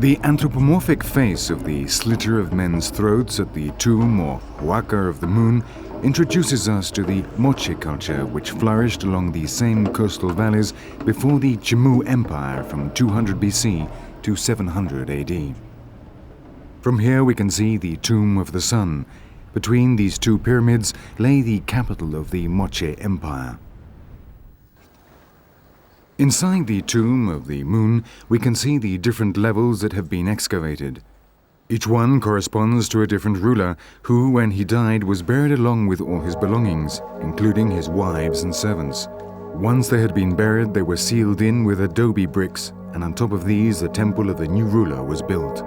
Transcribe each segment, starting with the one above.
The anthropomorphic face of the slitter of men's throats at the tomb or Huaca of the moon introduces us to the Moche culture, which flourished along the same coastal valleys before the Chimú Empire from 200 BC to 700 AD. From here we can see the Tomb of the Sun. Between these two pyramids lay the capital of the Moche Empire. Inside the Tomb of the Moon, we can see the different levels that have been excavated. Each one corresponds to a different ruler who, when he died, was buried along with all his belongings, including his wives and servants. Once they had been buried, they were sealed in with adobe bricks, and on top of these, the temple of the new ruler was built.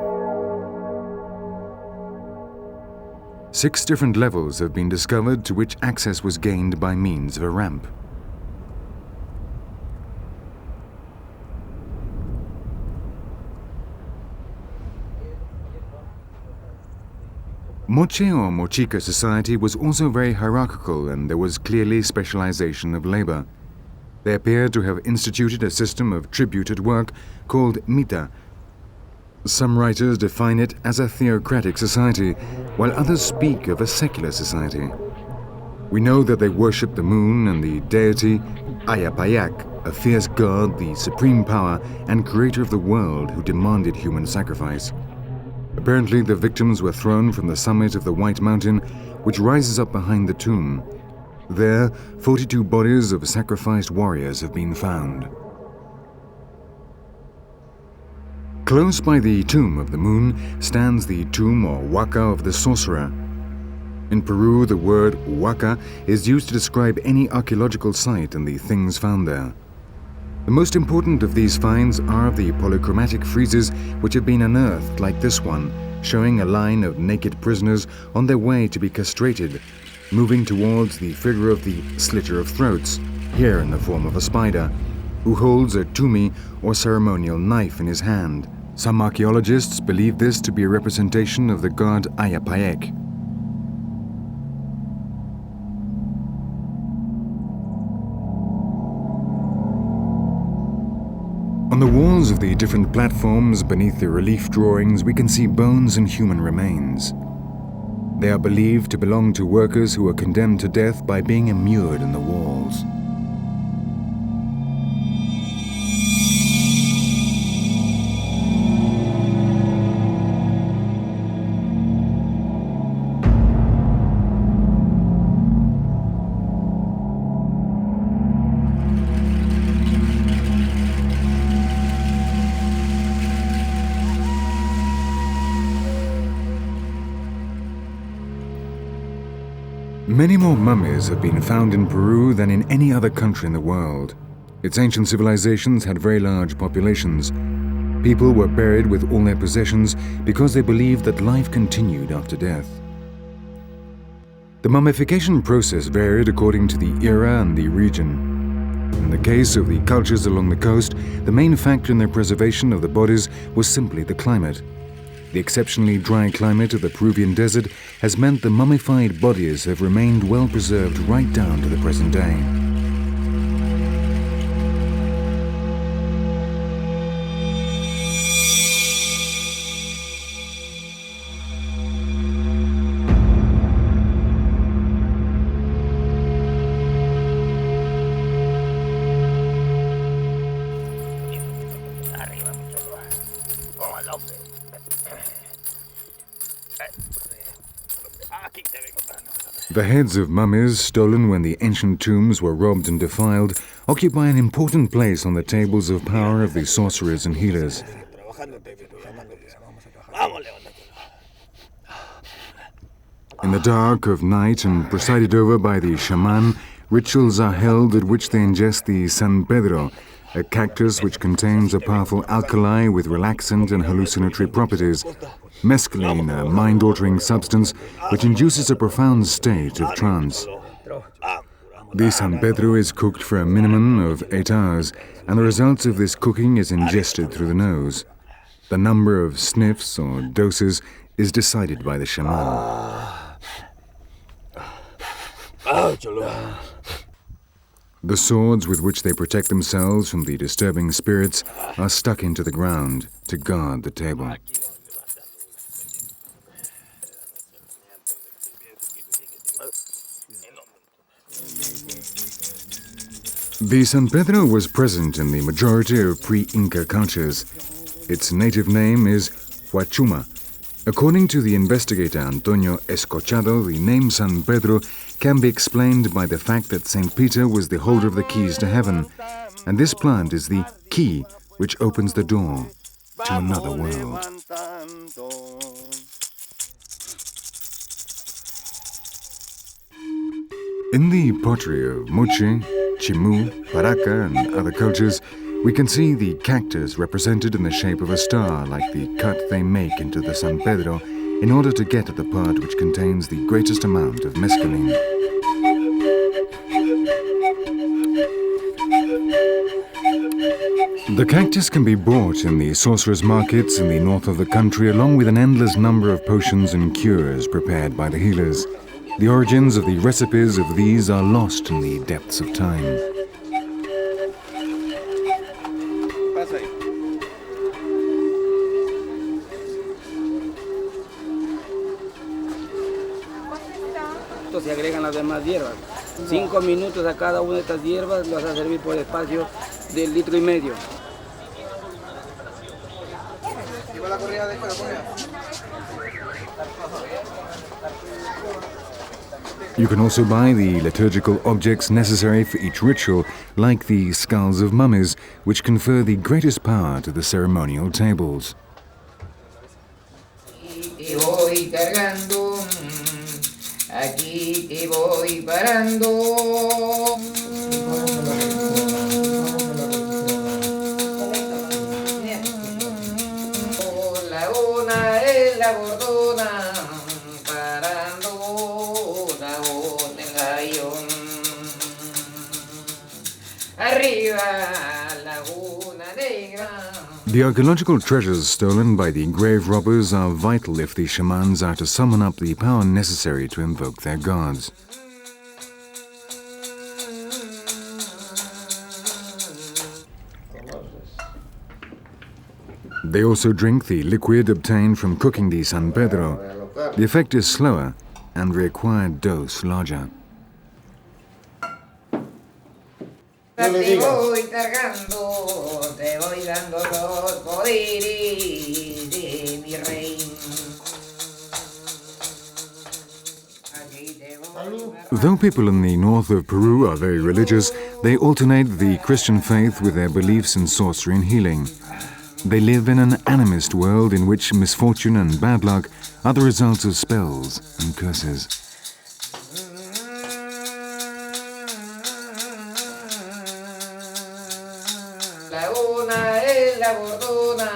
6 different levels have been discovered to which access was gained by means of a ramp. Moche or Mochica society was also very hierarchical, and there was clearly specialization of labor. They appear to have instituted a system of tributed work called mita. Some writers define it as a theocratic society, while others speak of a secular society. We know that they worship the moon and the deity Ai-Apaec, a fierce god, the supreme power and creator of the world who demanded human sacrifice. Apparently, the victims were thrown from the summit of the White Mountain, which rises up behind the tomb. There, 42 bodies of sacrificed warriors have been found. Close by the Tomb of the Moon stands the tomb or Huaca of the sorcerer. In Peru, the word Huaca is used to describe any archaeological site and the things found there. The most important of these finds are the polychromatic friezes which have been unearthed, like this one, showing a line of naked prisoners on their way to be castrated, moving towards the figure of the Slitter of Throats, here in the form of a spider, who holds a tumi or ceremonial knife in his hand. Some archaeologists believe this to be a representation of the god Ai-Apaec. On the walls of the different platforms beneath the relief drawings, we can see bones and human remains. They are believed to belong to workers who were condemned to death by being immured in the walls. Many more mummies have been found in Peru than in any other country in the world. Its ancient civilizations had very large populations. People were buried with all their possessions because they believed that life continued after death. The mummification process varied according to the era and the region. In the case of the cultures along the coast, the main factor in their preservation of the bodies was simply the climate. The exceptionally dry climate of the Peruvian desert has meant the mummified bodies have remained well preserved right down to the present day. The heads of mummies, stolen when the ancient tombs were robbed and defiled, occupy an important place on the tables of power of the sorcerers and healers. In the dark of night and presided over by the shaman, rituals are held at which they ingest the San Pedro, a cactus which contains a powerful alkali with relaxant and hallucinatory properties. Mescaline, a mind-altering substance which induces a profound state of trance. The San Pedro is cooked for a minimum of 8 hours, and the results of this cooking is ingested through the nose. The number of sniffs or doses is decided by the shaman. The swords with which they protect themselves from the disturbing spirits are stuck into the ground. to guard the table. The San Pedro was present in the majority of pre-Inca cultures. Its native name is Huachuma. According to the investigator Antonio Escochado, the name San Pedro can be explained by the fact that Saint Peter was the holder of the keys to heaven, and this plant is the key which opens the door to another world. In the pottery of Moche, Chimú, Paraca, and other cultures, we can see the cactus represented in the shape of a star, like the cut they make into the San Pedro in order to get at the part which contains the greatest amount of mescaline. The cactus can be bought in the sorcerers' markets in the north of the country, along with an endless number of potions and cures prepared by the healers. The origins of the recipes of these are lost in the depths of time. Se agregan las demás hierbas. 5 minutos a cada una de estas hierbas, las vas a servir por espacio de 1,5 litros. You can also buy the liturgical objects necessary for each ritual, like the skulls of mummies, which confer the greatest power to the ceremonial tables. Aquí te voy parando. La una es la bordona, parando la una el gallón. Arriba la una negra. The archaeological treasures stolen by the grave robbers are vital if the shamans are to summon up the power necessary to invoke their gods. They also drink the liquid obtained from cooking the San Pedro. The effect is slower and the required dose larger. Te voy cargando, te voy dando los poderes de mi rey. Though people in the north of Peru are very religious, they alternate the Christian faith with their beliefs in sorcery and healing. They live in an animist world in which misfortune and bad luck are the results of spells and curses. La una es la bordona.